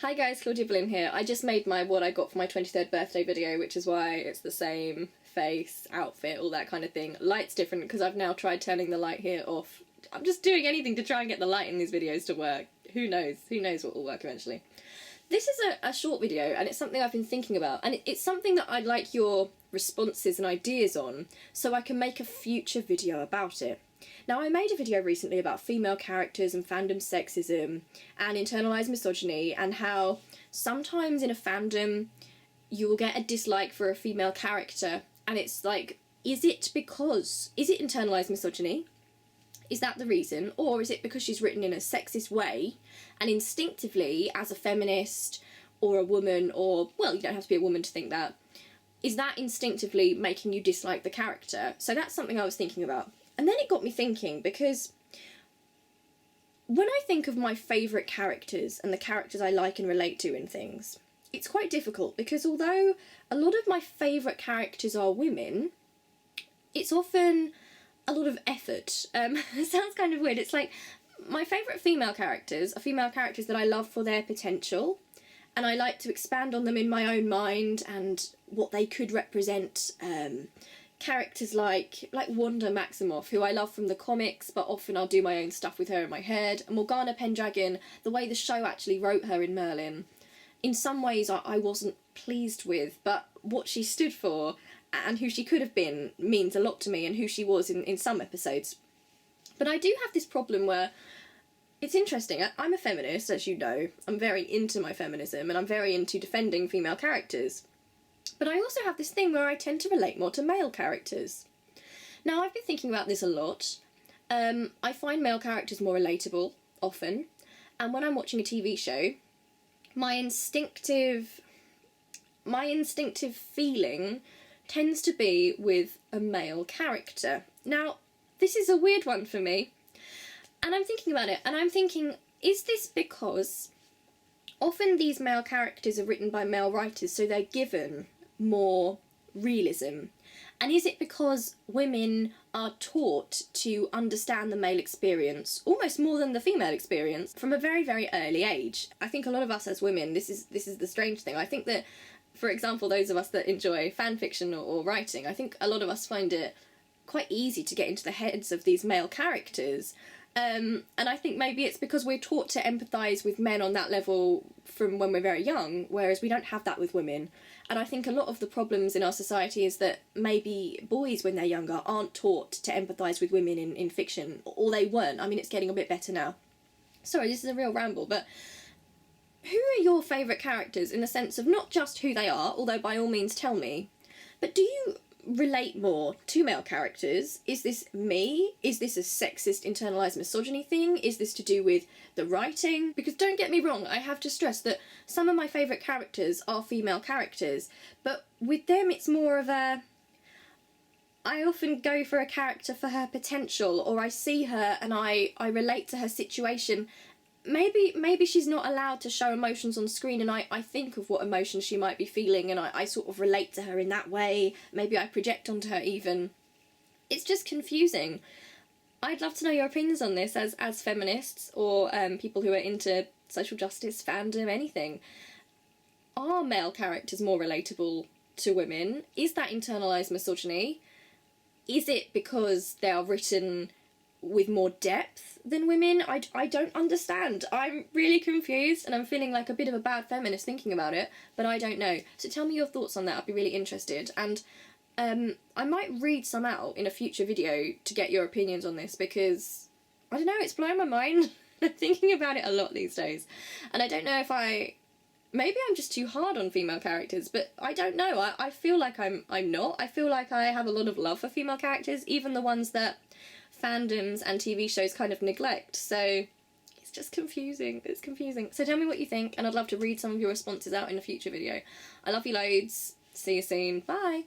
Hi guys, Claudia Boleyn here. I just made my what I got for my 23rd birthday video, which is why it's the same face, outfit, all that kind of thing. Light's different because I've now tried turning the light here off. I'm just doing anything to try and get the light in these videos to work. Who knows? Who knows what will work eventually. This is a short video and it's something I've been thinking about, and it's something that I'd like your responses and ideas on so I can make a future video about it. Now, I made a video recently about female characters and fandom sexism and internalised misogyny, and how sometimes in a fandom you will get a dislike for a female character, and it's like, is it internalised misogyny? Is that the reason? Or is it because she's written in a sexist way, and instinctively, as a feminist or a woman, or, well, you don't have to be a woman to think that, is that instinctively making you dislike the character? So that's something I was thinking about. And then it got me thinking, because when I think of my favourite characters and the characters I like and relate to in things, it's quite difficult, because although a lot of my favourite characters are women, it's often a lot of effort. It sounds kind of weird. It's like, my favourite female characters are female characters that I love for their potential, and I like to expand on them in my own mind and what they could represent. Characters like Wanda Maximoff, who I love from the comics, but often I'll do my own stuff with her in my head. Morgana Pendragon, the way the show actually wrote her in Merlin, in some ways I wasn't pleased with, but what she stood for and who she could have been means a lot to me, and who she was in some episodes. But I do have this problem where it's interesting. I'm a feminist, as you know. I'm very into my feminism, and I'm very into defending female characters. But I also have this thing where I tend to relate more to male characters. Now, I've been thinking about this a lot. I find male characters more relatable, often. And when I'm watching a TV show, my instinctive feeling tends to be with a male character. Now, this is a weird one for me. And I'm thinking about it, and I'm thinking, is this because often these male characters are written by male writers, so they're given more realism? And is it because women are taught to understand the male experience almost more than the female experience from a very, very early age? I think a lot of us as women, this is the strange thing. I think that, for example, those of us that enjoy fan fiction or writing, I think a lot of us find it quite easy to get into the heads of these male characters. And I think maybe it's because we're taught to empathise with men on that level from when we're very young, whereas we don't have that with women. And I think a lot of the problems in our society is that maybe boys, when they're younger, aren't taught to empathise with women in fiction, or they weren't. I mean, it's getting a bit better now. Sorry, this is a real ramble, but who are your favourite characters in the sense of not just who they are, although by all means tell me, but do you relate more to male characters? Is this me? Is this a sexist internalised misogyny thing? Is this to do with the writing? Because don't get me wrong, I have to stress that some of my favourite characters are female characters, but with them it's more of a, I often go for a character for her potential, or I see her and I relate to her situation. Maybe she's not allowed to show emotions on screen, and I think of what emotions she might be feeling, and I sort of relate to her in that way. Maybe I project onto her even. It's just confusing. I'd love to know your opinions on this as feminists, or people who are into social justice, fandom, anything. Are male characters more relatable to women? Is that internalised misogyny? Is it because they are written with more depth than women? I don't understand. I'm really confused, and I'm feeling like a bit of a bad feminist thinking about it, but I don't know. So tell me your thoughts on that. I'd be really interested, and I might read some out in a future video to get your opinions on this, because I don't know, it's blowing my mind. I'm thinking about it a lot these days, and I don't know if maybe I'm just too hard on female characters, but I don't know. I feel like I'm not. I feel like I have a lot of love for female characters, even the ones that fandoms and TV shows kind of neglect. So it's just confusing. It's confusing. So tell me what you think, and I'd love to read some of your responses out in a future video. I love you loads. See you soon. Bye.